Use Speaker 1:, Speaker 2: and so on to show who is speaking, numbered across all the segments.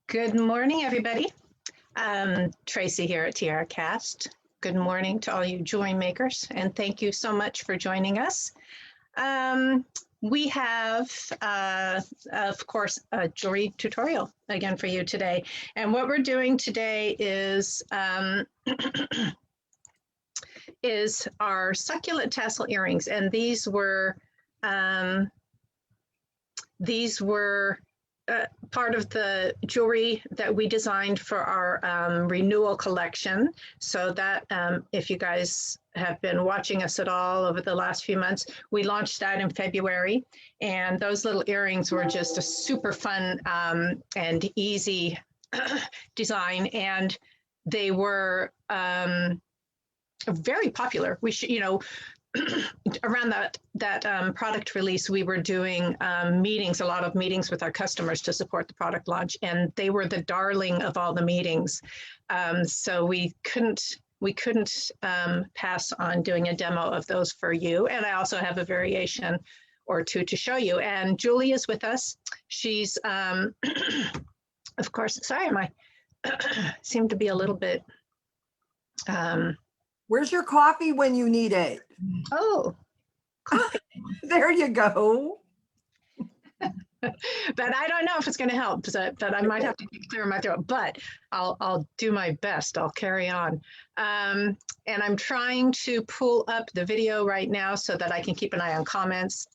Speaker 1: Good morning, everybody. Tracy here at Tiara Cast. Good morning to all you jewelry makers, and thank you so much for joining us. We have, of course, a jewelry tutorial again for you today. And what we're doing today is is our succulent tassel earrings, and these were part of the jewelry that we designed for our renewal collection. So that if you guys have been watching us at all over the last few months, we launched that in February. And those little earrings were just a super fun and easy design. And they were very popular. We should, around that product release, we were doing meetings, a lot of meetings with our customers to support the product launch, and they were the darling of all the meetings. So we couldn't pass on doing a demo of those for you. And I also have a variation or two to show you. And Julie is with us. She's, of course, sorry, my seem to be a little bit.
Speaker 2: Where's your coffee when you need it?
Speaker 1: Oh, coffee.
Speaker 2: There you go.
Speaker 1: But I don't know if it's going to help, but I might have to clear my throat, but I'll do my best. I'll carry on. And I'm trying to pull up the video right now so that I can keep an eye on comments.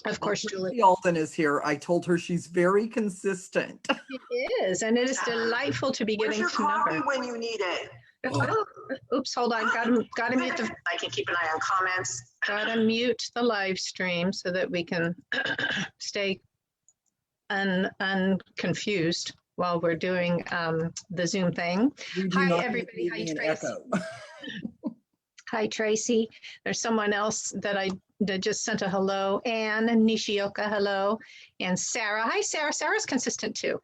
Speaker 1: Of course, Julie
Speaker 2: Alden is here. I told her she's very consistent.
Speaker 1: It is, and it is delightful to be getting to know her.
Speaker 2: When you need it.
Speaker 1: Oh, oops, hold on. Gotta mute the. I can keep an eye on comments. Gotta mute the live stream so that we can stay unconfused while we're doing the Zoom thing. Hi, everybody. Hi, Tracy. Hi, Tracy. There's someone else that just sent a hello. Anne and Nishioka, hello. And Sarah. Hi, Sarah. Sarah's consistent too.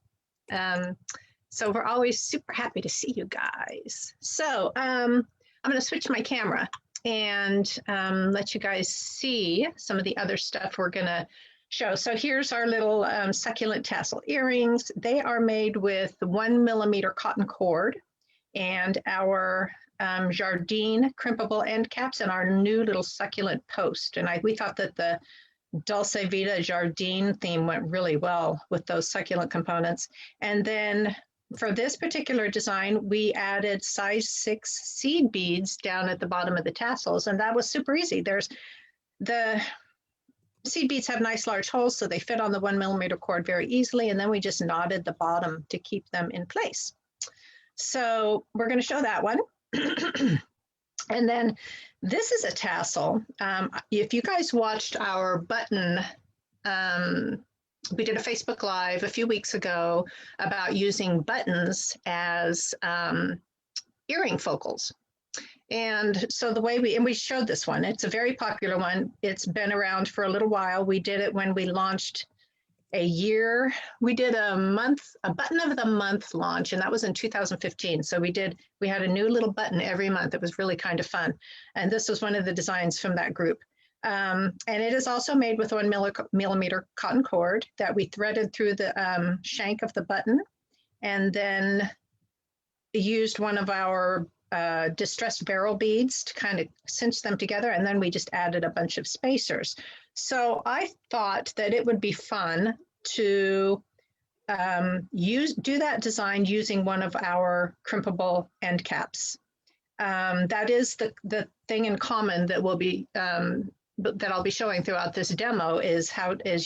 Speaker 1: So we're always super happy to see you guys. So I'm going to switch my camera and let you guys see some of the other stuff we're going to show. So here's our little succulent tassel earrings. They are made with 1 millimeter cotton cord and our Jardine crimpable end caps and our new little succulent post. And we thought that the Dulce Vita Jardine theme went really well with those succulent components. And then for this particular design, we added size 6 seed beads down at the bottom of the tassels, and that was super easy. The seed beads have nice large holes, so they fit on the 1 millimeter cord very easily, and then we just knotted the bottom to keep them in place. So we're going to show that one. And then this is a tassel. If you guys watched our button, we did a Facebook Live a few weeks ago about using buttons as earring focals. And so the way we showed this one, it's a very popular one. It's been around for a little while. We did it when we launched we did a button of the month launch, and that was in 2015. So we had a new little button every month. It was really kind of fun. And this was one of the designs from that group. And it is also made with 1 millimeter cotton cord that we threaded through the shank of the button, and then used one of our distressed barrel beads to kind of cinch them together, and then we just added a bunch of spacers. So I thought that it would be fun to do that design using one of our crimpable end caps. That is the thing in common that will be that I'll be showing throughout this demo is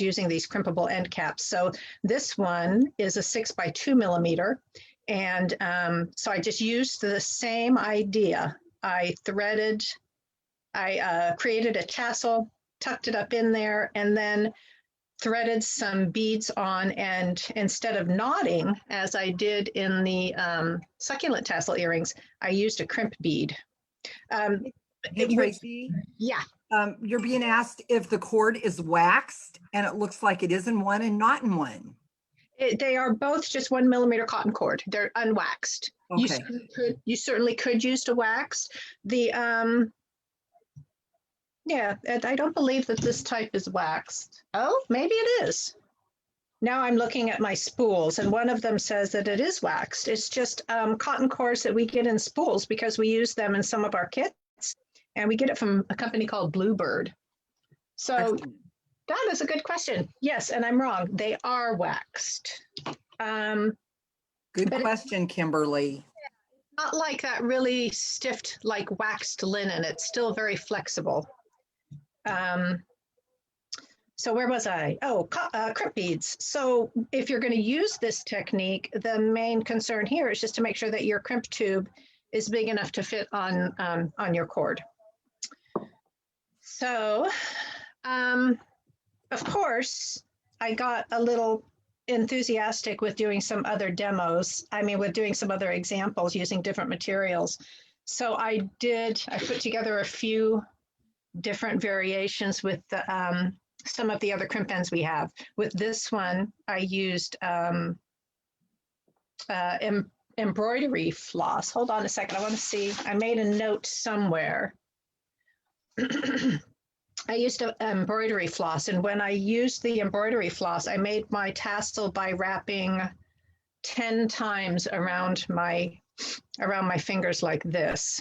Speaker 1: using these crimpable end caps. So this one is a 6 by 2 millimeter. And so I just used the same idea. I created a tassel, tucked it up in there, and then threaded some beads on, and instead of knotting, as I did in the succulent tassel earrings, I used a crimp bead.
Speaker 2: Hey, Tracy?
Speaker 1: Yeah.
Speaker 2: You're being asked if the cord is waxed, and it looks like it is in one and not in one.
Speaker 1: They are both just 1 millimeter cotton cord. They're unwaxed.
Speaker 2: Okay.
Speaker 1: You certainly could use to wax. Yeah, I don't believe that this type is waxed. Oh, maybe it is. now I'm looking at my spools, and one of them says that it is waxed. It's just cotton cores that we get in spools because we use them in some of our kits, and we get it from a company called Bluebird. So
Speaker 2: Excellent.
Speaker 1: that is a good question. Yes, and I'm wrong. They are waxed.
Speaker 2: Good question, Kimberly.
Speaker 1: Not like that really stiff, like waxed linen. It's still very flexible. So where was I? Oh, crimp beads. So if you're going to use this technique, the main concern here is just to make sure that your crimp tube is big enough to fit on your cord. So, of course, I got a little enthusiastic with doing some other demos. I mean, with doing some other examples using different materials. So I put together a few different variations with the, some of the other crimp ends we have. With this one, I used embroidery floss. Hold on a second. I want to see. I made a note somewhere. I used an embroidery floss, and when I used the embroidery floss, I made my tassel by wrapping 10 times around my fingers like this.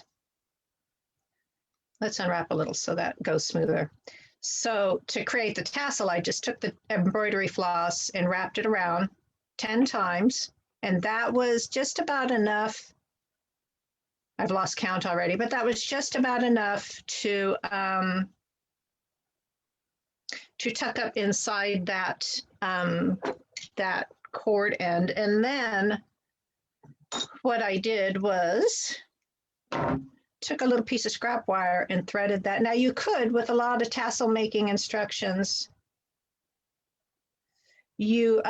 Speaker 1: Let's unwrap a little so that goes smoother. So to create the tassel, I just took the embroidery floss and wrapped it around 10 times, and that was just about enough. I've lost count already, but that was just about enough to tuck up inside that that cord end. And then what I did was took a little piece of scrap wire and threaded that. Now you could, with a lot of tassel making instructions, you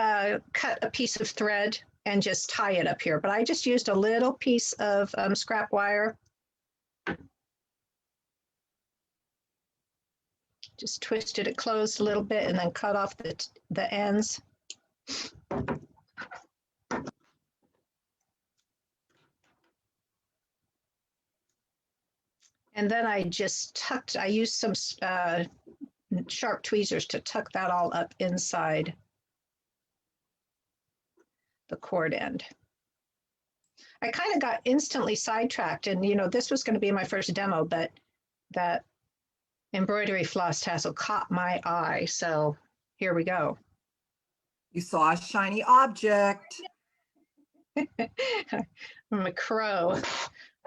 Speaker 1: cut a piece of thread and just tie it up here. But I just used a little piece of scrap wire. Just twisted it closed a little bit and then cut off the ends. And then I just I used some sharp tweezers to tuck that all up inside the cord end. I kind of got instantly sidetracked, and you know, this was going to be my first demo, but that embroidery floss tassel caught my eye. So here we go.
Speaker 2: You saw a shiny object.
Speaker 1: I'm a crow.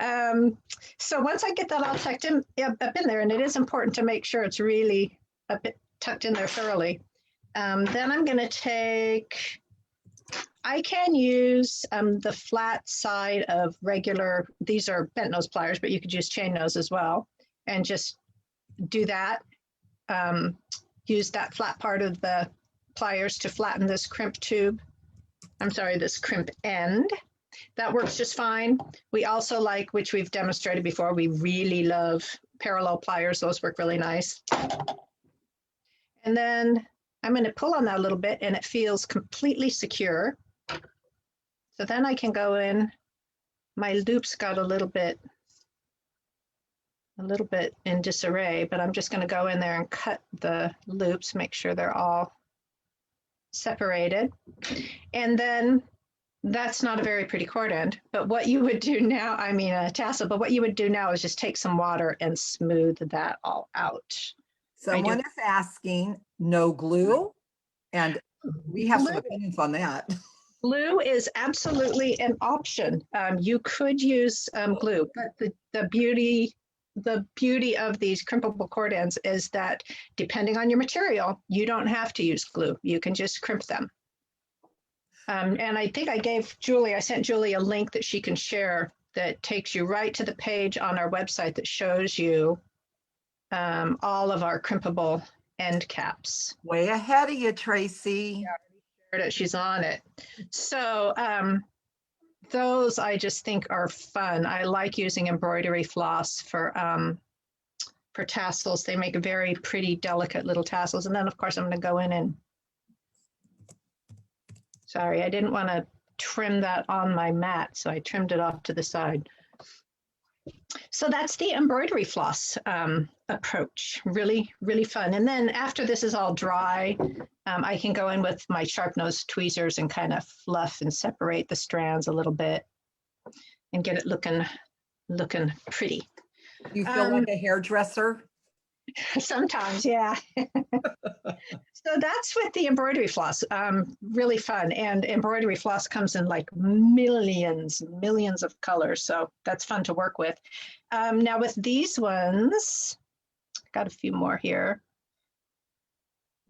Speaker 1: So once I get that all tucked in, up in there, and it is important to make sure it's really a bit tucked in there thoroughly. Then I'm going to take, I can use the flat side of regular, these are bent nose pliers, but you could use chain nose as well, and just do that. Use that flat part of the pliers to flatten this crimp tube. I'm sorry, this crimp end. That works just fine. We also like, which we've demonstrated before, we really love parallel pliers. Those work really nice. And then I'm going to pull on that a little bit and it feels completely secure. So then I can go in, my loops got a little bit in disarray, but I'm just going to go in there and cut the loops, make sure they're all separated. And then that's not a very pretty cord end, but what you would do now, I mean a tassel, but what you would do now is just take some water and smooth that all out.
Speaker 2: Someone is asking, no glue? And we have some opinions on that.
Speaker 1: Glue is absolutely an option. You could use glue, but the beauty of these crimpable cord ends is that depending on your material, you don't have to use glue. You can just crimp them. And I think I sent Julie a link that she can share that takes you right to the page on our website that shows you all of our crimpable end caps.
Speaker 2: Way ahead of you, Tracy.
Speaker 1: Yeah, she's on it. So those I just think are fun. I like using embroidery floss for tassels. They make very pretty, delicate little tassels. And then of course I'm going to go in and, sorry, I didn't want to trim that on my mat, so I trimmed it off to the side. So that's the embroidery floss approach. Really, really fun. And then after this is all dry, I can go in with my sharp nose tweezers and kind of fluff and separate the strands a little bit and get it looking pretty.
Speaker 2: You feel like a hairdresser?
Speaker 1: Sometimes, yeah. So that's with the embroidery floss. Really fun. And embroidery floss comes in like millions of colors. So that's fun to work with. Now with these ones, got a few more here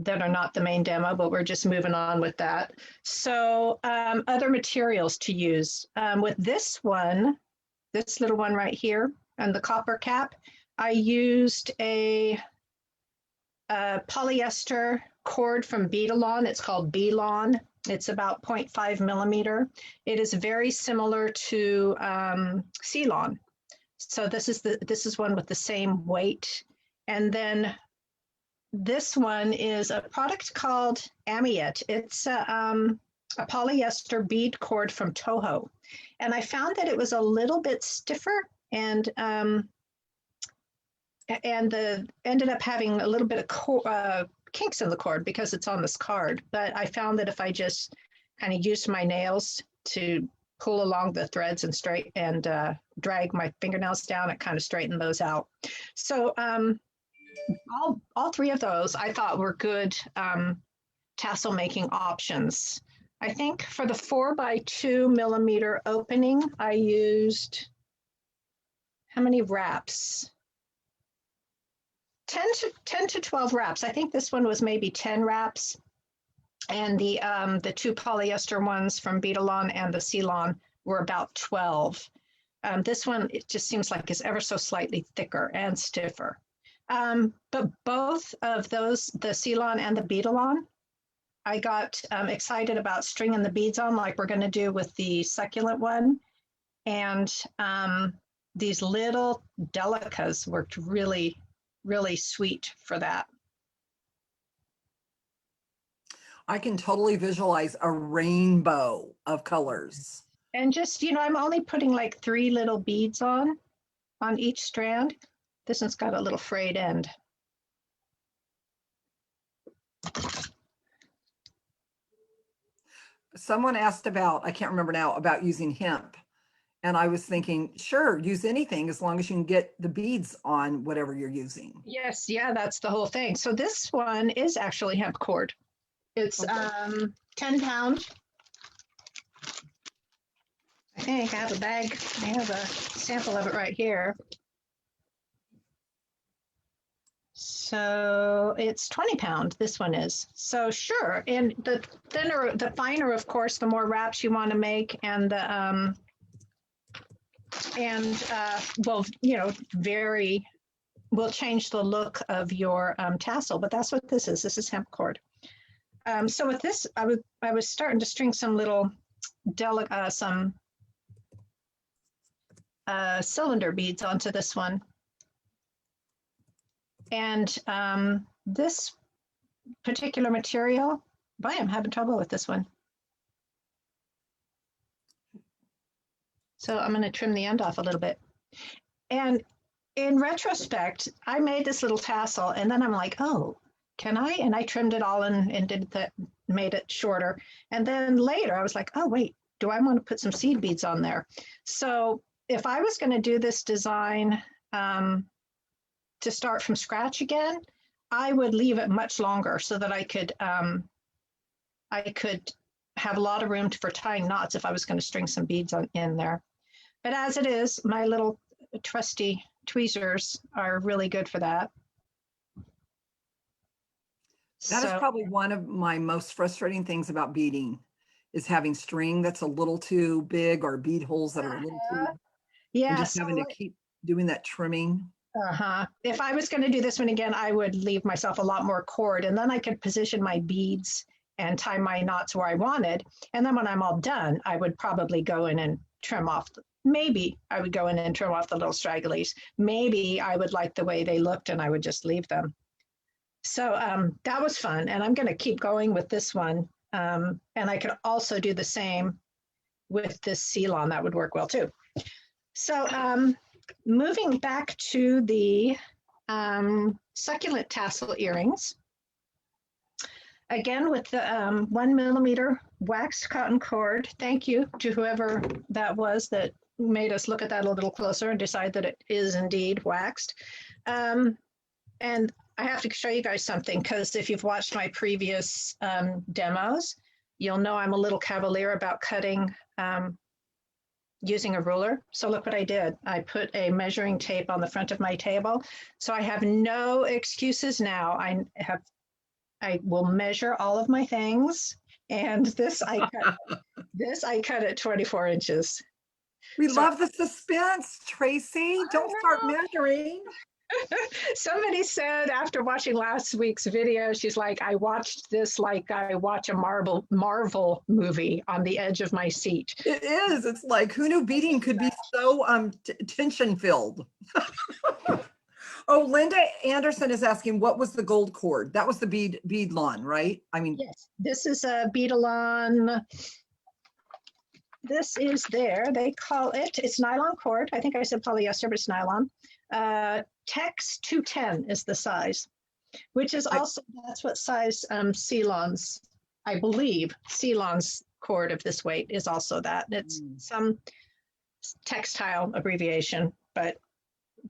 Speaker 1: that are not the main demo, but we're just moving on with that. So other materials to use. With this one, this little one right here and the copper cap, I used a polyester cord from Beadalon. It's called Beadalon. It's about 0.5 millimeter. It is very similar to Ceylon. So this is one with the same weight. And then this one is a product called Amiet. It's a polyester bead cord from Toho. And I found that it was a little bit stiffer and ended up having a little bit of kinks in the cord because it's on this card. But I found that if I just kind of used my nails to pull along the threads and drag my fingernails down, it kind of straightened those out. So all three of those I thought were good tassel making options. I think for the 4x2 millimeter opening, I used how many wraps? 10 to 12 wraps. I think this one was maybe 10 wraps. And the two polyester ones from Beadalon and the Ceylon were about 12. This one, it just seems like is ever so slightly thicker and stiffer. But both of those, the Ceylon and the Beadalon, I got excited about stringing the beads on like we're going to do with the Succulent one. And these little delicas worked really, really sweet for that.
Speaker 2: I can totally visualize a rainbow of colors.
Speaker 1: And just, I'm only putting like 3 little beads on each strand. This one's got a little frayed end.
Speaker 2: Someone asked about, I can't remember now, about using hemp. And I was thinking, sure, use anything as long as you can get the beads on whatever you're using.
Speaker 1: Yes, yeah, that's the whole thing. So this one is actually hemp cord. It's 10 pound. I think I have a bag. I have a sample of it right here. So it's 20 pound, this one is. So sure, and the thinner, the finer, of course, the more wraps you want to make, and the well, will change the look of your tassel, but that's what this is. This is hemp cord. So with this, I was starting to string some little cylinder beads onto this one. And this particular material, boy, I'm having trouble with this one. So I'm going to trim the end off a little bit. And in retrospect, I made this little tassel and then I'm like, oh, can I? And I trimmed it all and did that, made it shorter. And then later I was like, oh, wait, do I want to put some seed beads on there? So if I was going to do this design to start from scratch again, I would leave it much longer so that I could have a lot of room for tying knots if I was going to string some beads in there. But as it is, my little trusty tweezers are really good for that.
Speaker 2: That is probably one of my most frustrating things about beading, is having string that's a little too big or bead holes that are a little too, and just having to keep doing that trimming.
Speaker 1: If I was going to do this one again, I would leave myself a lot more cord, and then I could position my beads and tie my knots where I wanted. And then when I'm all done, I would probably go in and trim off. Maybe I would go in and trim off the little stragglies. Maybe I would like the way they looked and I would just leave them. So that was fun. And I'm going to keep going with this one. And I could also do the same with this Ceylon. That would work well too. So moving back to the Succulent tassel earrings. again with the 1 millimeter waxed cotton cord. Thank you to whoever that was that made us look at that a little closer and decide that it is indeed waxed. And I have to show you guys something, because if you've watched my previous demos, you'll know I'm a little cavalier about cutting using a ruler. So look what I did. I put a measuring tape on the front of my table. So I have no excuses now. I will measure all of my things. And this I cut at 24 inches.
Speaker 2: We love the suspense, Tracy. Don't start measuring.
Speaker 1: Somebody said after watching last week's video, she's like, I watched this like I watch a Marvel movie on the edge of my seat.
Speaker 2: It is. It's like, who knew beading could be so tension filled? Oh, Linda Anderson is asking, what was the gold cord? That was the bead lawn, right? I mean,
Speaker 1: yes, this is a bead-a-lawn. This is they call it, it's nylon cord. I think I said polyester, but it's nylon. Tex 210 is the size, which is also, that's what size Ceylon's, I believe, Ceylon's cord of this weight is also that. It's some textile abbreviation, but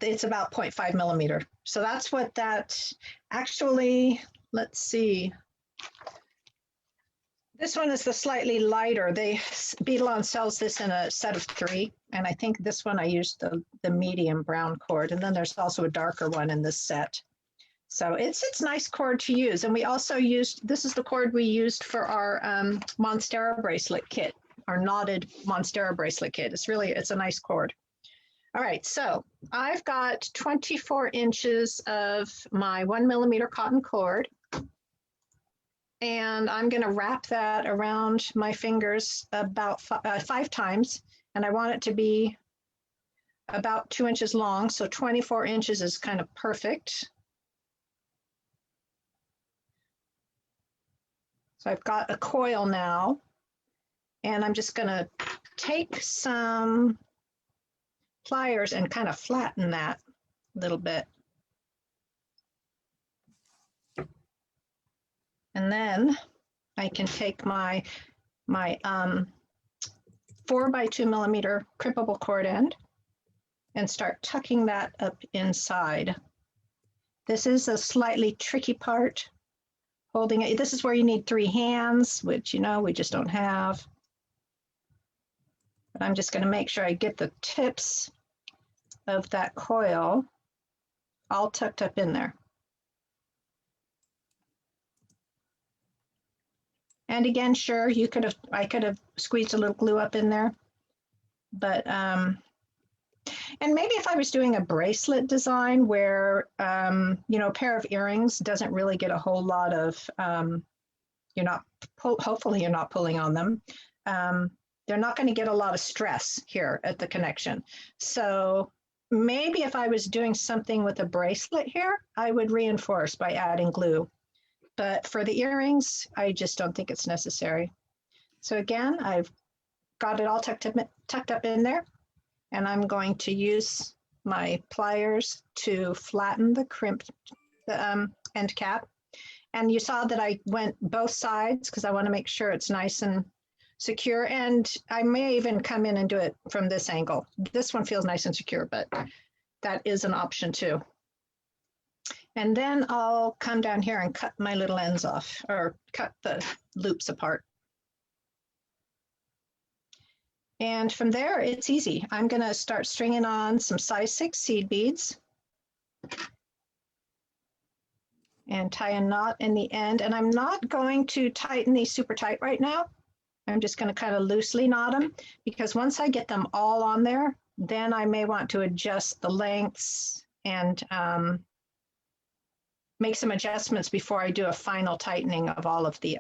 Speaker 1: it's about 0.5 millimeter. So that's what that actually, let's see. This one is the slightly lighter. Bead-a-lawn sells this in a set of 3. And I think this one I used the medium brown cord. And then there's also a darker one in this set. So it's nice cord to use. And we also used, this is the cord we used for our Monstera bracelet kit, our knotted Monstera bracelet kit. It's a nice cord. All right, so I've got 24 inches of my 1 millimeter cotton cord. And I'm going to wrap that around my fingers about 5 times. And I want it to be about 2 inches long. So 24 inches is kind of perfect. So I've got a coil now. And I'm just going to take some pliers and kind of flatten that a little bit. And then I can take my 4x2 millimeter crimpable cord end and start tucking that up inside. This is a slightly tricky part, holding it. This is where you need 3 hands, which, we just don't have. But I'm just going to make sure I get the tips of that coil all tucked up in there. And again, sure, I could have squeezed a little glue up in there, but, and maybe if I was doing a bracelet design where, a pair of earrings doesn't really get a whole lot of, hopefully you're not pulling on them. They're not going to get a lot of stress here at the connection. So maybe if I was doing something with a bracelet here, I would reinforce by adding glue. But for the earrings, I just don't think it's necessary. So again, I've got it all tucked up in there, and I'm going to use my pliers to flatten the crimp, the end cap. And you saw that I went both sides because I want to make sure it's nice and secure. And I may even come in and do it from this angle. This one feels nice and secure, but that is an option too. And then I'll come down here and cut my little ends off, or cut the loops apart. And from there, it's easy. I'm going to start stringing on some size 6 seed beads and tie a knot in the end. And I'm not going to tighten these super tight right now. I'm just going to kind of loosely knot them, because once I get them all on there, then I may want to adjust the lengths and make some adjustments before I do a final tightening of all of the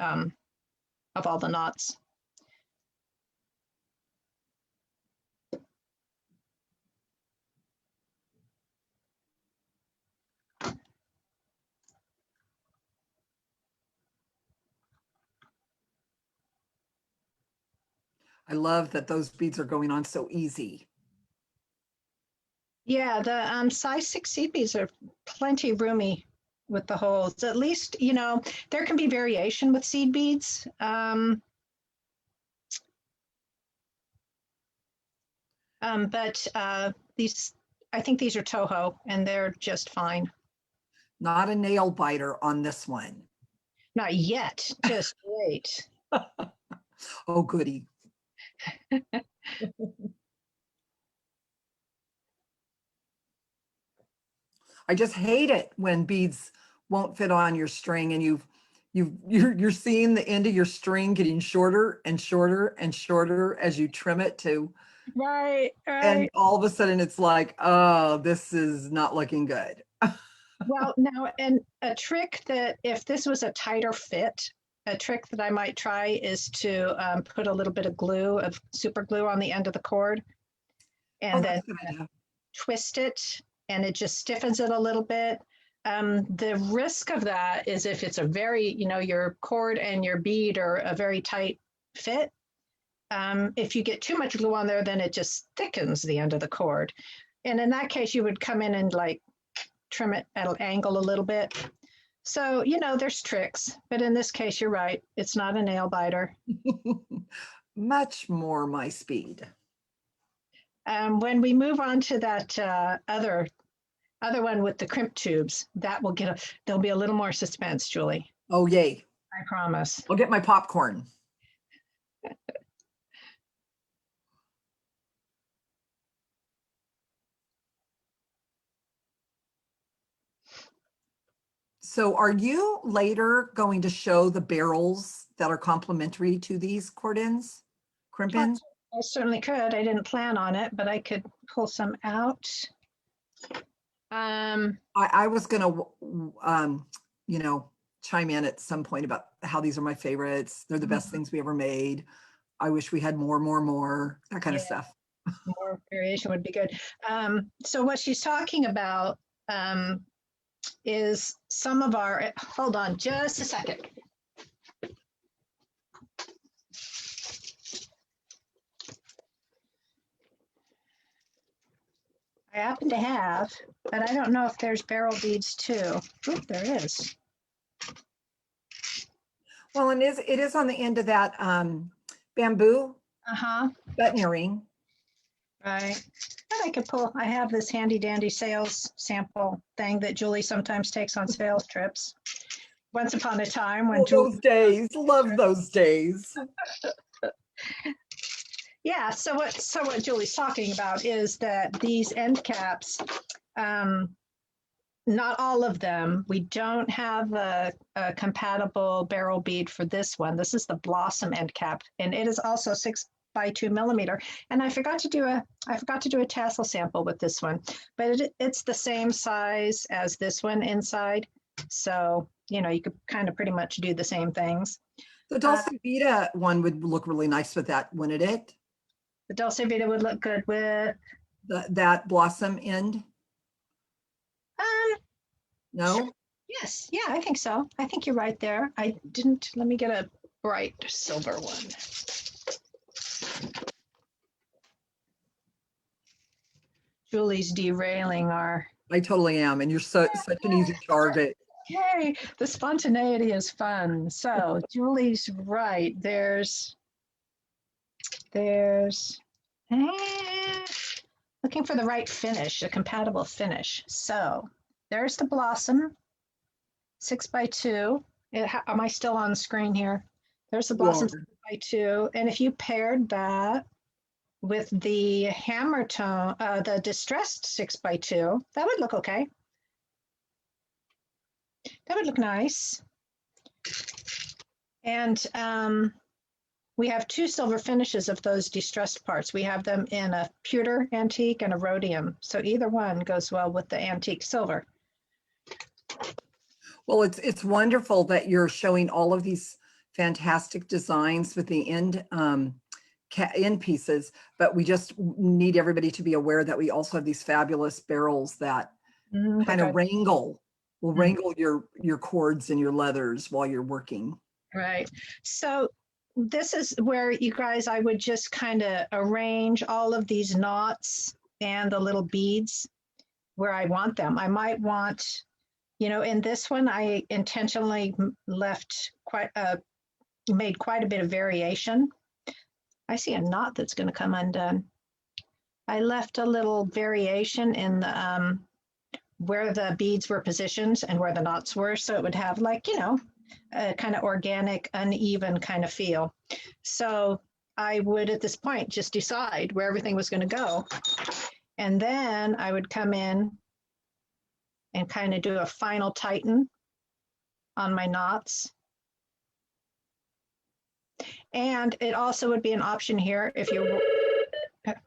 Speaker 1: knots.
Speaker 2: I love that those beads are going on so easy.
Speaker 1: Yeah, the size 6 seed beads are plenty roomy with the holes. At least, you know, there can be variation with seed beads. But these, I think these are Toho, and they're just fine.
Speaker 2: Not a nail biter on this one.
Speaker 1: Not yet, just wait.
Speaker 2: Oh, goody. I just hate it when beads won't fit on your string and you're seeing the end of your string getting shorter and shorter and shorter as you trim it to.
Speaker 1: Right.
Speaker 2: And all of a sudden it's like, oh, this is not looking good.
Speaker 1: Well, now, and a trick that if this was a tighter fit, a trick that I might try is to put a little bit of glue, of super glue on the end of the cord, and then twist it, and it just stiffens it a little bit. The risk of that is if it's a very, you know, your cord and your bead are a very tight fit. If you get too much glue on there, then it just thickens the end of the cord. And in that case, you would come in and like trim it at an angle a little bit. So, you know, there's tricks, but in this case, you're right. It's not a nail biter.
Speaker 2: Much more my speed.
Speaker 1: When we move on to that other one with the crimp tubes, that will there'll be a little more suspense, Julie.
Speaker 2: Oh, yay.
Speaker 1: I promise.
Speaker 2: I'll get my popcorn. So are you later going to show the barrels that are complementary to these cord ends, crimp ends?
Speaker 1: I certainly could. I didn't plan on it, but I could pull some out.
Speaker 2: I was going to, you know, chime in at some point about how these are my favorites. They're the best things we ever made. I wish we had more, that kind of stuff.
Speaker 1: More variation would be good. So what she's talking about is some of our, hold on just a second. I happen to have, but I don't know if there's barrel beads too. Oop, there is.
Speaker 2: Well, and it is on the end of that bamboo button earring.
Speaker 1: Right. And I could pull, I have this handy dandy sales sample thing that Julie sometimes takes on sales trips. Once upon a time when
Speaker 2: those days, love those days.
Speaker 1: Yeah, so what Julie's talking about is that these end caps, not all of them, we don't have a compatible barrel bead for this one. This is the Blossom end cap, and it is also 6x2 millimeter. And I forgot to do a tassel sample with this one, but it's the same size as this one inside. So, you know, you could kind of pretty much do the same things.
Speaker 2: The Dulce Vita one would look really nice with that, wouldn't it?
Speaker 1: The Dulce Vita would look good with
Speaker 2: that blossom end. No?
Speaker 1: Sure. Yes. Yeah, I think so. I think you're right there. Let me get a bright silver one. Julie's derailing our.
Speaker 2: I totally am. And you're such an easy target.
Speaker 1: Yay, the spontaneity is fun. So Julie's right. There's looking for the right finish, a compatible finish. So there's the Blossom 6x2. Am I still on screen here? There's the Blossom 6x2. And if you paired that with the hammer tone, the distressed 6x2, that would look okay. That would look nice. And we have two silver finishes of those distressed parts. We have them in a pewter antique and a rhodium. So either one goes well with the antique silver.
Speaker 2: Well, it's wonderful that you're showing all of these fantastic designs with the end pieces, but we just need everybody to be aware that we also have these fabulous barrels that kind of wrangle your cords and your leathers while you're working.
Speaker 1: Right. So this is where you guys, I would just kind of arrange all of these knots and the little beads where I want them. I might want, You know, in this one, I intentionally left made quite a bit of variation. I see a knot that's going to come undone. I left a little variation in the where the beads were positioned and where the knots were, so it would have, like, you know, a kind of organic, uneven kind of feel. So I would at this point just decide where everything was going to go, and then I would come in and kind of do a final tighten on my knots. And it also would be an option here if you,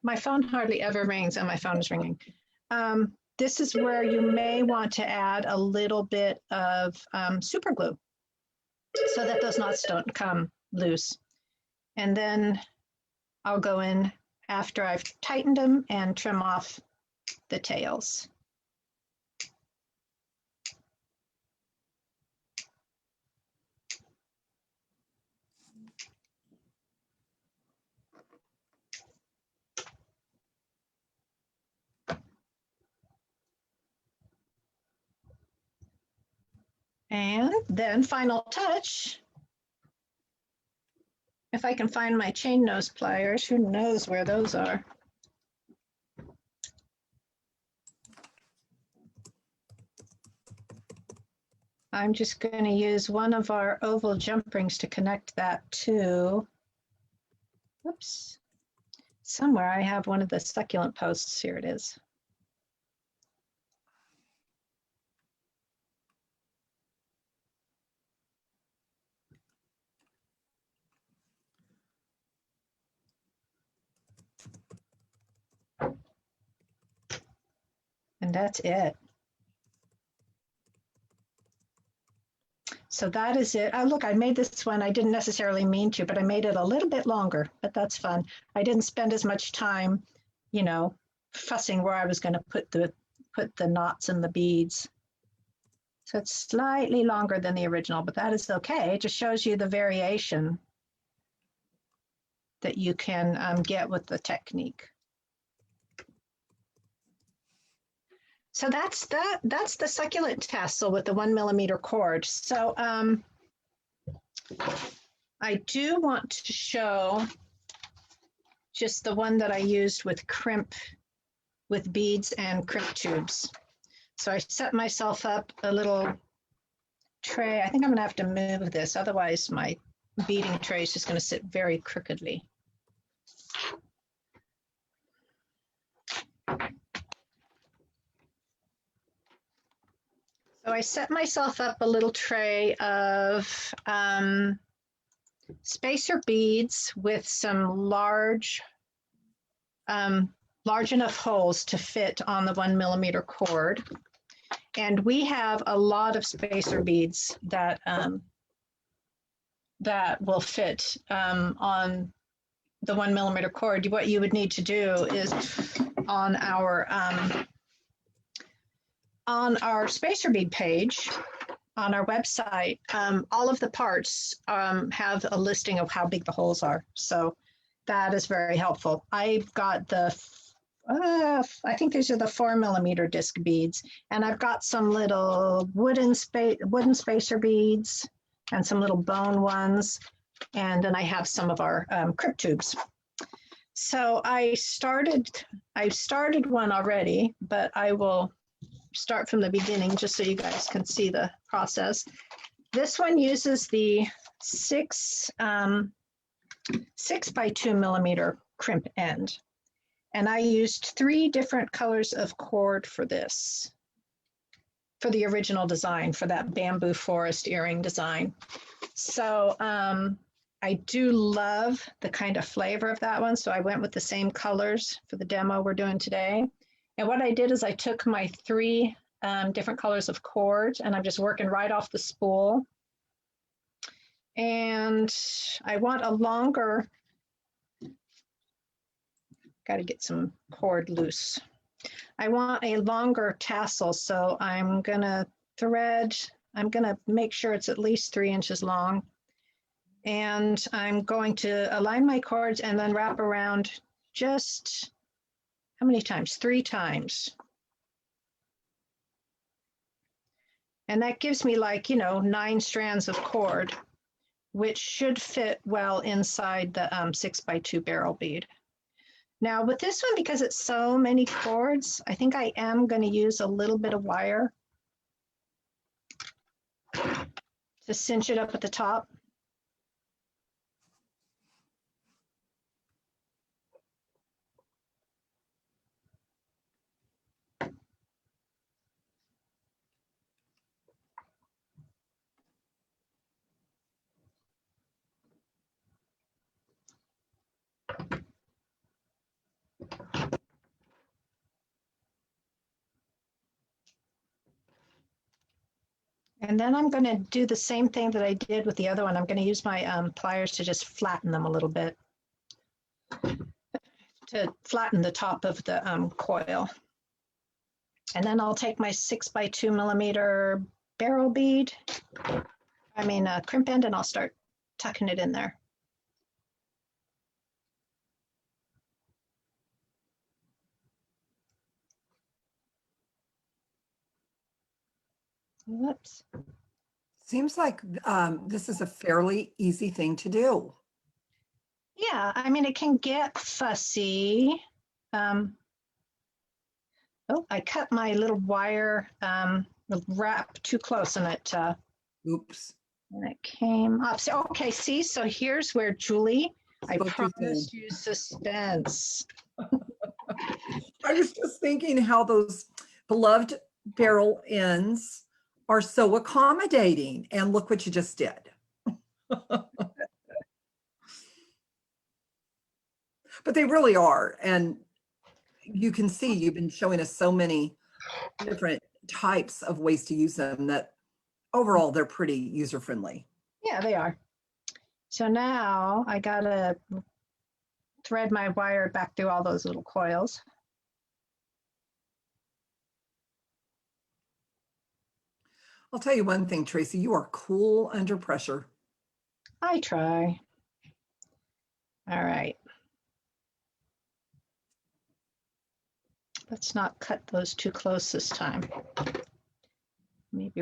Speaker 1: my phone hardly ever rings and my phone is ringing. This is where you may want to add a little bit of super glue so that those knots don't come loose. And then I'll go in after I've tightened them and trim off the tails. And then final touch, if I can find my chain nose pliers, who knows where those are. I'm just going to use one of our oval jump rings to connect that to, whoops, somewhere I have one of the succulent posts. Here it is. And that's it. So that is it. Oh, look, I made this one. I didn't necessarily mean to, but I made it a little bit longer, but that's fun. I didn't spend as much time, you know, fussing where I was going to put the knots and the beads. So it's slightly longer than the original, but that is okay. It just shows you the variation that you can get with the technique. So that's the succulent tassel with the 1 millimeter cord. So I do want to show just the one that I used with crimp, with beads and crimp tubes. So I set myself up a little tray. I think I'm gonna have to move this, otherwise my beading tray is just gonna sit very crookedly. So I set myself up a little tray of spacer beads with some large enough holes to fit on the 1 millimeter cord. And we have a lot of spacer beads that that will fit on the 1 millimeter cord. What you would need to do is on our spacer bead page on our website, all of the parts have a listing of how big the holes are. So that is very helpful. I've got the, I think these are the 4 millimeter disc beads, and I've got some little wooden spacer beads and some little bone ones. And then I have some of our crimp tubes. So I started one already, but I will start from the beginning just so you guys can see the process. This one uses the 6 by 2 millimeter crimp end. And I used 3 different colors of cord for this, for the original design, for that bamboo forest earring design. So I do love the kind of flavor of that one. So I went with the same colors for the demo we're doing today. And what I did is I took my 3 different colors of cord, and I'm just working right off the spool. And I want a longer, got to get some cord loose. I want a longer tassel, so I'm gonna make sure it's at least 3 inches long. And I'm going to align my cords and then wrap around just, how many times? 3 times. And that gives me like, 9 strands of cord, which should fit well inside the 6x2 barrel bead. Now with this one, because it's so many cords, I think I am going to use a little bit of wire to cinch it up at the top. And then I'm going to do the same thing that I did with the other one. I'm going to use my pliers to just flatten them a little bit, to flatten the top of the coil. And then I'll take my 6x2 millimeter barrel bead, crimp end, and I'll start tucking it in there. Whoops.
Speaker 2: Seems like this is a fairly easy thing to do.
Speaker 1: Yeah, it can get fussy. Oh, I cut my little wire wrap too close and it
Speaker 2: Oops.
Speaker 1: And it came up. So, okay, see, so here's where Julie, I promised you suspense.
Speaker 2: I was just thinking how those beloved barrel ends are so accommodating, and look what you just did. But they really are, and you can see you've been showing us so many different types of ways to use them that overall they're pretty user-friendly.
Speaker 1: Yeah, they are. So now I gotta thread my wire back through all those little coils.
Speaker 2: I'll tell you one thing, Tracy, you are cool under pressure.
Speaker 1: I try. All right. Let's not cut those too close this time. Maybe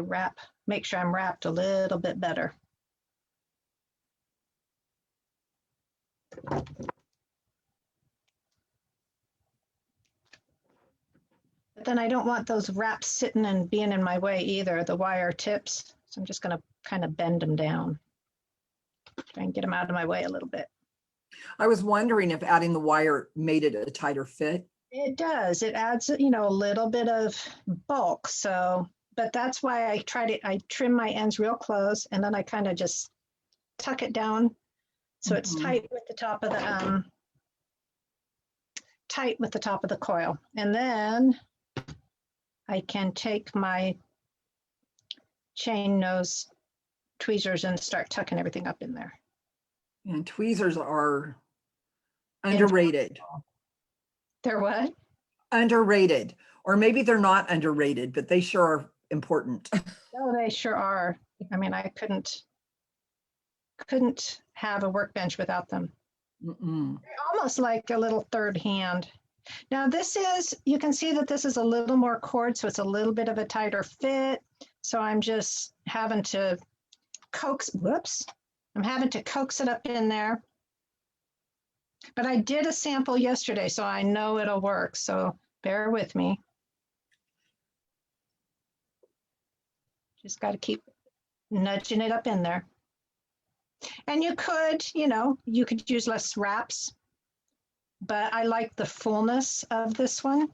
Speaker 1: make sure I'm wrapped a little bit better. But then I don't want those wraps sitting and being in my way either, the wire tips. So I'm just going to kind of bend them down. Try and get them out of my way a little bit.
Speaker 2: I was wondering if adding the wire made it a tighter fit.
Speaker 1: It does. It adds, a little bit of bulk. So, but that's why I trim my ends real close, and then I kind of just tuck it down so it's tight with the top of the coil. And then I can take my chain nose tweezers and start tucking everything up in there.
Speaker 2: And tweezers are underrated.
Speaker 1: They're what?
Speaker 2: Underrated. Or maybe they're not underrated, but they sure are important.
Speaker 1: Oh, they sure are. I couldn't have a workbench without them. They're almost like a little third hand. Now you can see that this is a little more cord, so it's a little bit of a tighter fit. So I'm just having to coax it up in there. But I did a sample yesterday, so I know it'll work. So bear with me. Just got to keep nudging it up in there. And you could use less wraps, but I like the fullness of this one.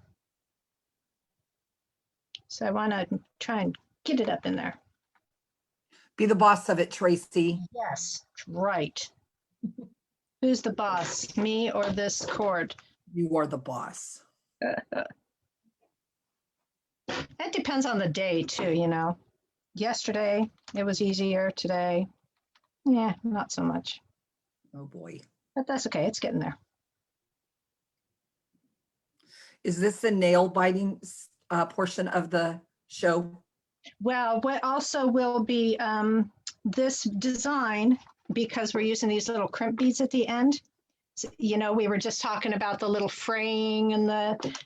Speaker 1: So I want to try and get it up in there.
Speaker 2: Be the boss of it, Tracy.
Speaker 1: Yes, right. Who's the boss, me or this cord?
Speaker 2: You are the boss.
Speaker 1: It depends on the day too, Yesterday, it was easier. Today, yeah, not so much.
Speaker 2: Oh boy.
Speaker 1: But that's okay. It's getting there.
Speaker 2: Is this the nail biting portion of the show?
Speaker 1: Well, what also will be this design, because we're using these little crimp beads at the end. So, we were just talking about the little fraying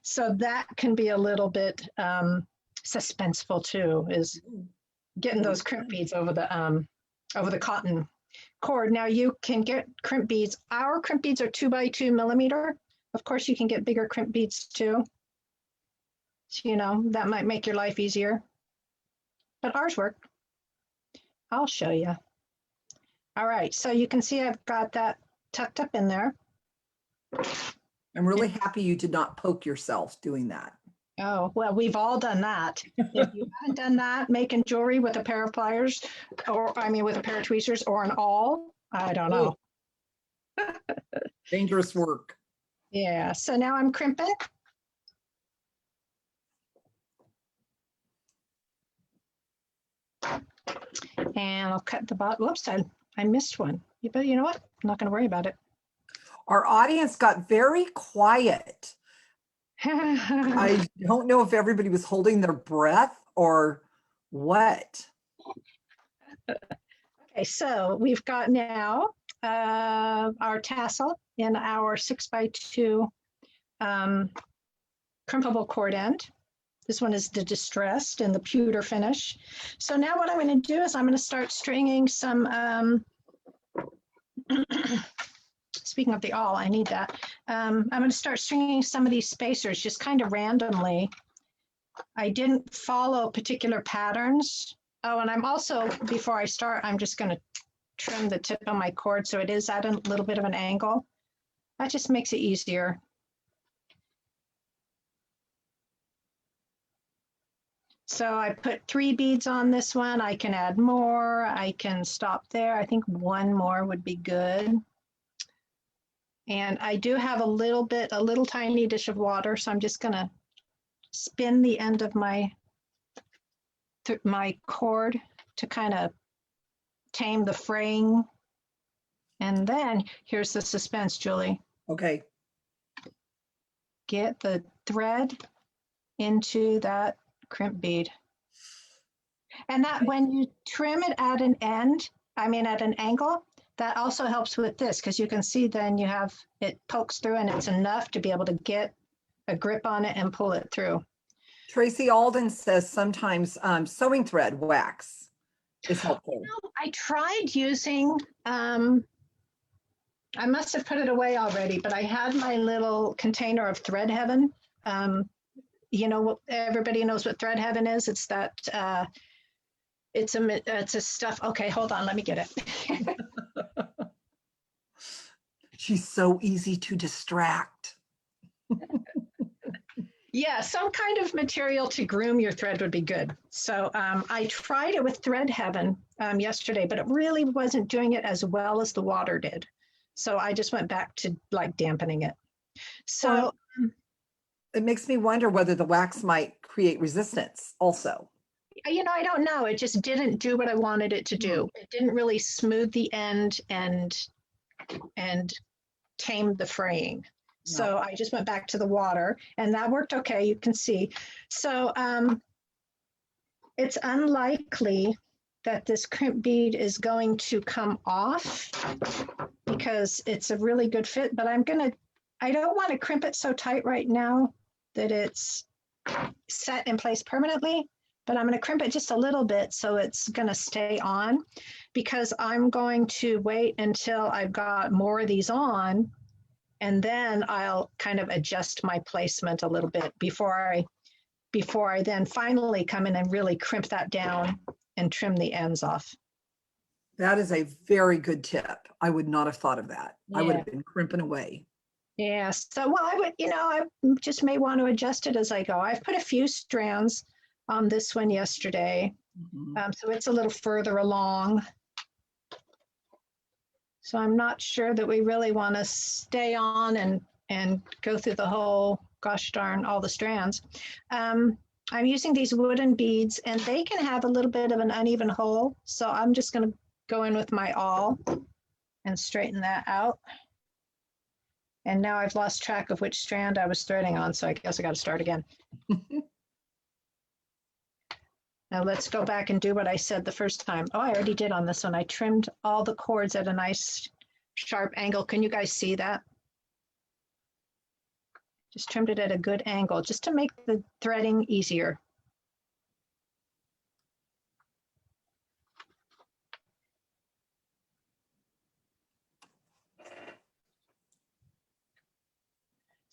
Speaker 1: so that can be a little bit suspenseful too. getting those crimp beads over the cotton cord. Now you can get crimp beads. Our crimp beads are 2 by 2 millimeter. Of course, you can get bigger crimp beads too. So, you know, that might make your life easier. But ours work. I'll show you. All right, so you can see I've got that tucked up in there.
Speaker 2: I'm really happy you did not poke yourself doing that.
Speaker 1: Oh, well, we've all done that. If you haven't done that, making jewelry with a pair of pliers, or I mean, with a pair of tweezers or an awl, I don't know.
Speaker 2: Dangerous work.
Speaker 1: Yeah, so now I'm crimping. And I'll cut the bottom. Whoops, I missed one. But you know what? I'm not going to worry about it.
Speaker 2: Our audience got very quiet. I don't know if everybody was holding their breath or what.
Speaker 1: Okay, so we've got now our tassel in our 6 by 2 crimpable cord end. This one is the distressed and the pewter finish. So now what I'm going to do is I'm going to start stringing some, speaking of the awl, I need that. I'm going to start stringing some of these spacers just kind of randomly. I didn't follow particular patterns. Oh, and I'm also, before I start, I'm just going to trim the tip of my cord so it is at a little bit of an angle. That just makes it easier. So I put 3 beads on this one. I can add more. I can stop there. I think one more would be good. And I do have a little tiny dish of water. So I'm just going to spin the end of my cord to kind of tame the fraying. And then here's the suspense, Julie.
Speaker 2: Okay.
Speaker 1: Get the thread into that crimp bead. And that when you trim it at an end, I mean at an angle, that also helps with this because you can see then you have it pokes through and it's enough to be able to get a grip on it and pull it through.
Speaker 2: Tracy Alden says sometimes sewing thread wax is helpful.
Speaker 1: I tried using, I must have put it away already, but I had my little container of Thread Heaven. You know, everybody knows what Thread Heaven is. It's that, it's a stuff. Okay, hold on, let me get it.
Speaker 2: She's so easy to distract.
Speaker 1: Yeah, some kind of material to groom your thread would be good. So I tried it with Thread Heaven yesterday, but it really wasn't doing it as well as the water did. So I just went back to like dampening it. So
Speaker 2: it makes me wonder whether the wax might create resistance also.
Speaker 1: You know, I don't know. It just didn't do what I wanted it to do. It didn't really smooth the end and tame the fraying. No. So I just went back to the water and that worked okay. You can see. So it's unlikely that this crimp bead is going to come off because it's a really good fit, but I don't want to crimp it so tight right now that it's set in place permanently, but I'm going to crimp it just a little bit so it's going to stay on because I'm going to wait until I've got more of these on and then I'll kind of adjust my placement a little bit before I then finally come in and really crimp that down and trim the ends off.
Speaker 2: That is a very good tip. I would not have thought of that. Yeah. I would have been crimping away.
Speaker 1: Yeah, so well, I would, you know, I just may want to adjust it as I go. I've put a few strands on this one yesterday, so it's a little further along. So I'm not sure that we really want to stay on and go through the whole, gosh darn, all the strands. I'm using these wooden beads and they can have a little bit of an uneven hole. So I'm just going to go in with my awl and straighten that out. And now I've lost track of which strand I was threading on, so I guess I got to start again. Now let's go back and do what I said the first time. Oh, I already did on this one. I trimmed all the cords at a nice sharp angle. Can you guys see that? Just trimmed it at a good angle, just to make the threading easier.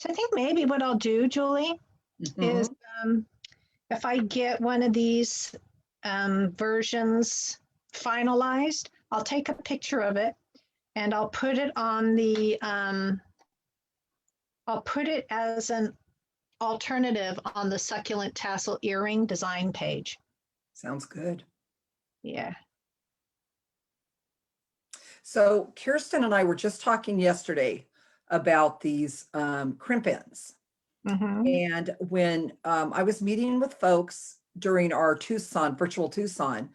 Speaker 1: So I think maybe what I'll do, Julie, is if I get one of these versions finalized, I'll take a picture of it and I'll put it on the, I'll put it as an alternative on the Succulent Tassel earring design page.
Speaker 2: Sounds good.
Speaker 1: Yeah.
Speaker 2: So Kirsten and I were just talking yesterday about these crimp ends. And when I was meeting with folks during our Tucson, virtual Tucson,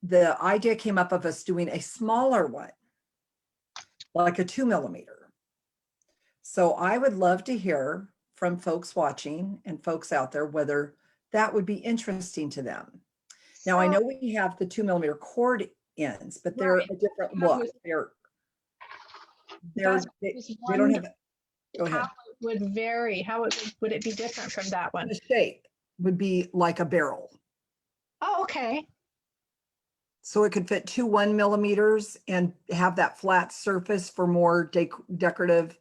Speaker 2: the idea came up of us doing a smaller one, like a 2 millimeter. So I would love to hear from folks watching and folks out there whether that would be interesting to them. Now, I know we have the 2 millimeter cord ends, but they're a different look. They don't have, go ahead.
Speaker 1: How it would vary? How would it be different from that one?
Speaker 2: The shape would be like a barrel.
Speaker 1: Oh, okay.
Speaker 2: So it could fit 2 1 millimeters and have that flat surface for more decorative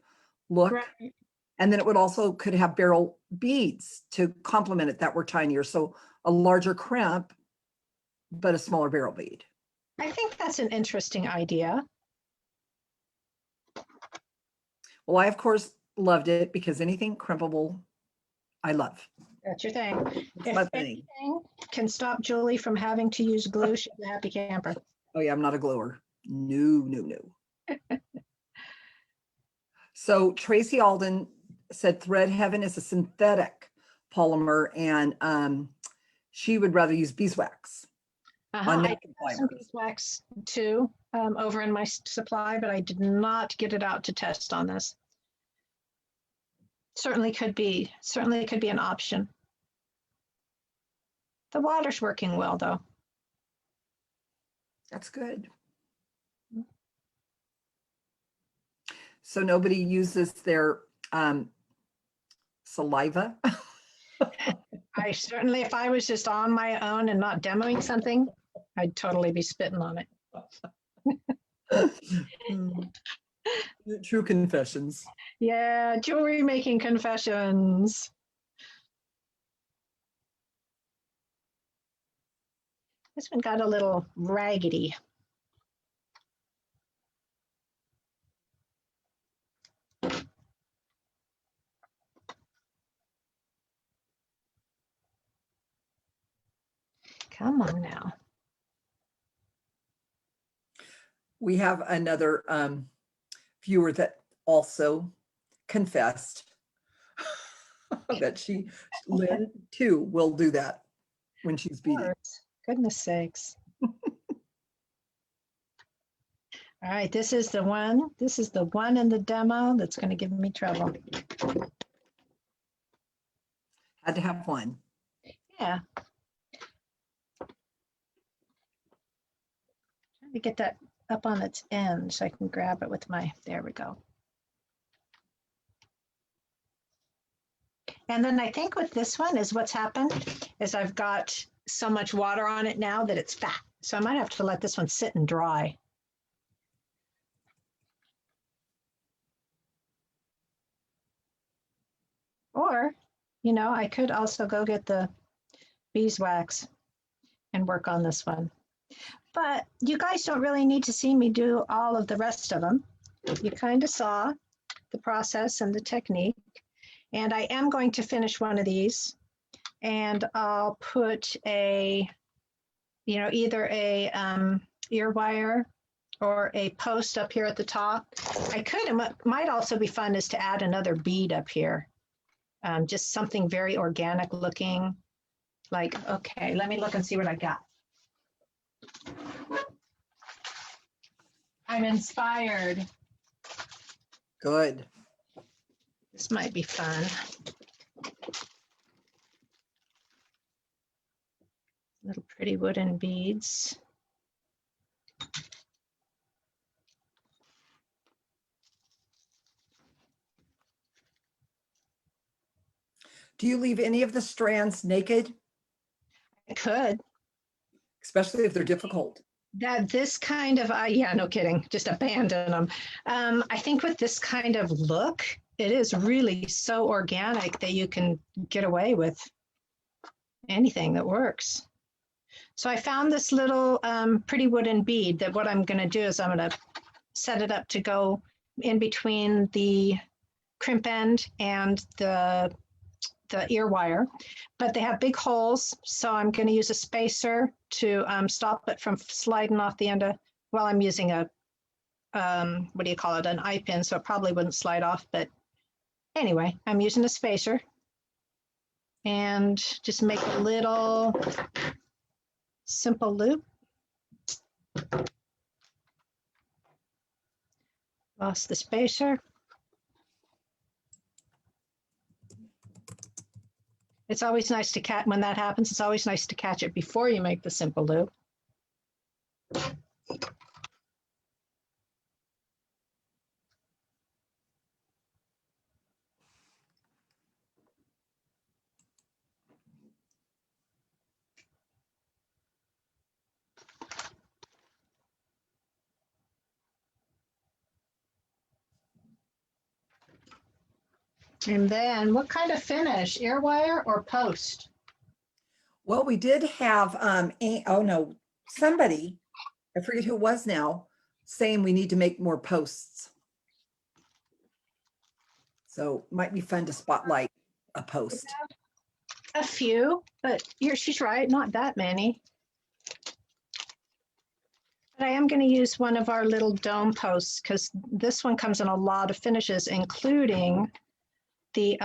Speaker 2: look. Right. And then it would also could have barrel beads to complement it that were tinier. So a larger crimp, but a smaller barrel bead.
Speaker 1: I think that's an interesting idea.
Speaker 2: Well, I, of course, loved it because anything crimpable, I love.
Speaker 1: That's your thing. If anything can stop Julie from having to use glue, she's a happy camper.
Speaker 2: Oh, yeah, I'm not a gluer. No. So Tracy Alden said Thread Heaven is a synthetic polymer, and she would rather use beeswax.
Speaker 1: I have some beeswax too over in my supply, but I did not get it out to test on this. Certainly could be an option. The water's working well though.
Speaker 2: That's good. So nobody uses their saliva?
Speaker 1: I certainly, if I was just on my own and not demoing something, I'd totally be spitting on it.
Speaker 2: True confessions.
Speaker 1: Yeah, jewelry making confessions. This one got a little raggedy. Come on now.
Speaker 2: We have another viewer that also confessed that Lynn too, will do that when she's beading.
Speaker 1: Goodness sakes. All right, this is the one. This is the one in the demo that's going to give me trouble.
Speaker 2: Had to have one.
Speaker 1: Yeah. Trying to get that up on its end so I can grab it with my, there we go. And then I think with this one is what's happened is I've got so much water on it now that it's fat. So I might have to let this one sit and dry. Or, you know, I could also go get the beeswax and work on this one. But you guys don't really need to see me do all of the rest of them. You kind of saw the process and the technique. And I am going to finish one of these. And I'll put a, you know, either a ear wire or a post up here at the top. I could, it might also be fun is to add another bead up here. Just something very organic looking. Like, okay, let me look and see what I got. I'm inspired.
Speaker 2: Good.
Speaker 1: This might be fun. Little pretty wooden beads.
Speaker 2: Do you leave any of the strands naked?
Speaker 1: I could.
Speaker 2: Especially if they're difficult.
Speaker 1: This kind of, yeah, no kidding, just abandon them. I think with this kind of look, it is really so organic that you can get away with anything that works. So I found this little pretty wooden bead that what I'm going to do is I'm going to set it up to go in between the crimp end and the ear wire, but they have big holes. So I'm going to use a spacer to stop it from sliding off the end of, well, I'm using a, what do you call it? An eye pin. So it probably wouldn't slide off, but anyway, I'm using a spacer and just make a little simple loop. Lost the spacer. It's always nice to catch, when that happens, it's always nice to catch it before you make the simple loop. And then what kind of finish, ear wire or post?
Speaker 2: Well, we did have, oh no, somebody, I forget who it was now, saying we need to make more posts. So it might be fun to spotlight a post.
Speaker 1: A few, but she's right, not that many. But I am going to use one of our little dome posts because this one comes in a lot of finishes, including the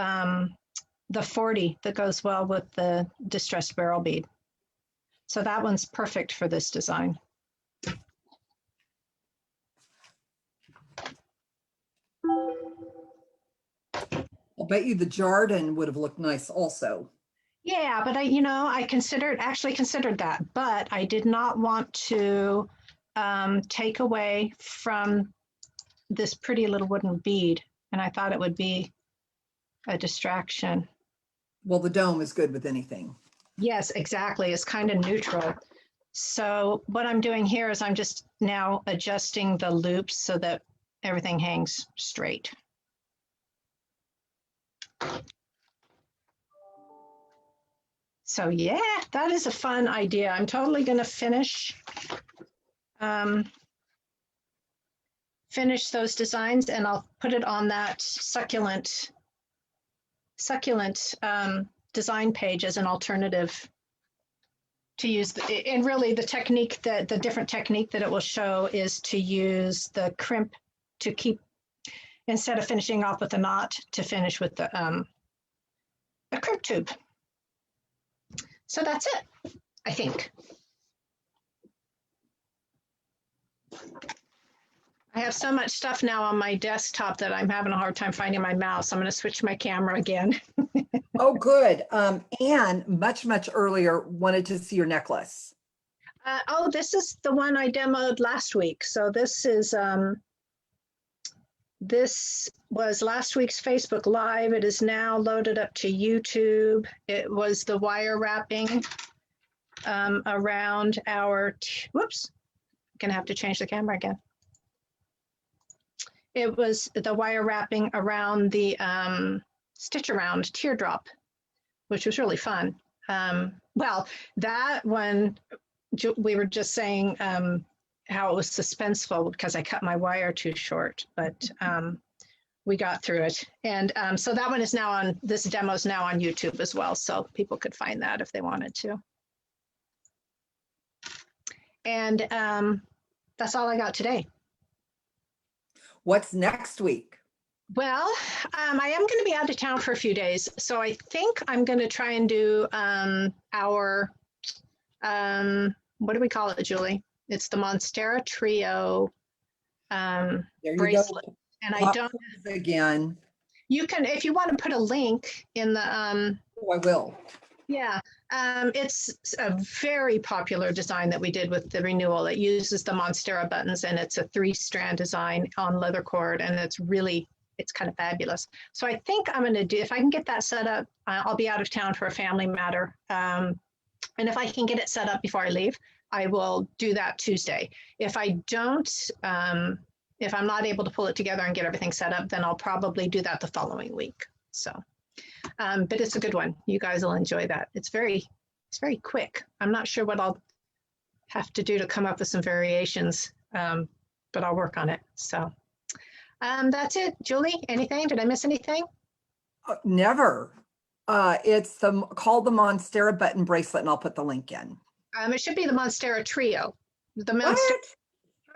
Speaker 1: 40 that goes well with the distressed barrel bead. So that one's perfect for this design.
Speaker 2: I'll bet you the Jardin would have looked nice also.
Speaker 1: Yeah, but I actually considered that, but I did not want to take away from this pretty little wooden bead. And I thought it would be a distraction.
Speaker 2: Well, the dome is good with anything.
Speaker 1: Yes, exactly. It's kind of neutral. So what I'm doing here is I'm just now adjusting the loops so that everything hangs straight. So yeah, that is a fun idea. I'm totally going to finish those designs, and I'll put it on that succulent design page as an alternative to use. And really the technique that the different technique that it will show is to use the crimp to keep, instead of finishing off with a knot, to finish with the a crimp tube. So that's it, I think. I have so much stuff now on my desktop that I'm having a hard time finding my mouse. I'm going to switch my camera again.
Speaker 2: Oh, good. Anne, much earlier, wanted to see your necklace.
Speaker 1: Oh, this is the one I demoed last week. So this was last week's Facebook Live. It is now loaded up to YouTube. It was the wire wrapping around our, whoops, I'm going to have to change the camera again. It was the wire wrapping around the stitch around teardrop, which was really fun. Well, that one, we were just saying how it was suspenseful because I cut my wire too short, but we got through it. And so that one is now on, this demo is now on YouTube as well. So people could find that if they wanted to. And that's all I got today.
Speaker 2: What's next week?
Speaker 1: Well, I am going to be out of town for a few days. So I think I'm going to try and do our, what do we call it, Julie? It's the Monstera Trio bracelet. And I don't,
Speaker 2: again.
Speaker 1: You can, if you want to put a link in the,
Speaker 2: oh, I will.
Speaker 1: Yeah, it's a very popular design that we did with the Renewal. It uses the Monstera buttons, and it's a 3-strand design on leather cord, and it's kind of fabulous. So I think I'm going to do, if I can get that set up, I'll be out of town for a family matter. And if I can get it set up before I leave, I will do that Tuesday. If I don't, if I'm not able to pull it together and get everything set up, then I'll probably do that the following week. So, but it's a good one. You guys will enjoy that. It's very quick. I'm not sure what I'll have to do to come up with some variations, but I'll work on it. So that's it. Julie, anything? Did I miss anything?
Speaker 2: Never. It's called the Monstera button bracelet, and I'll put the link in.
Speaker 1: It should be the Monstera trio.
Speaker 2: What?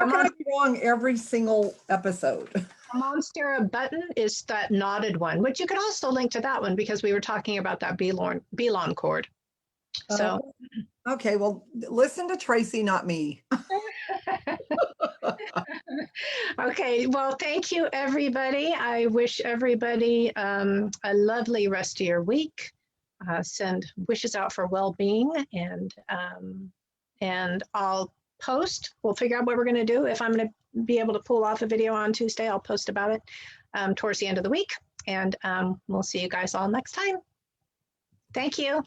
Speaker 2: How can I be wrong every single episode?
Speaker 1: The Monstera button is that knotted one, which you could also link to that one because we were talking about that belon cord. So,
Speaker 2: okay, well, listen to Tracy, not me.
Speaker 1: Okay, well, thank you, everybody. I wish everybody a lovely rest of your week. Send wishes out for well-being, and I'll post. We'll figure out what we're going to do. If I'm going to be able to pull off a video on Tuesday, I'll post about it towards the end of the week, and we'll see you guys all next time. Thank you.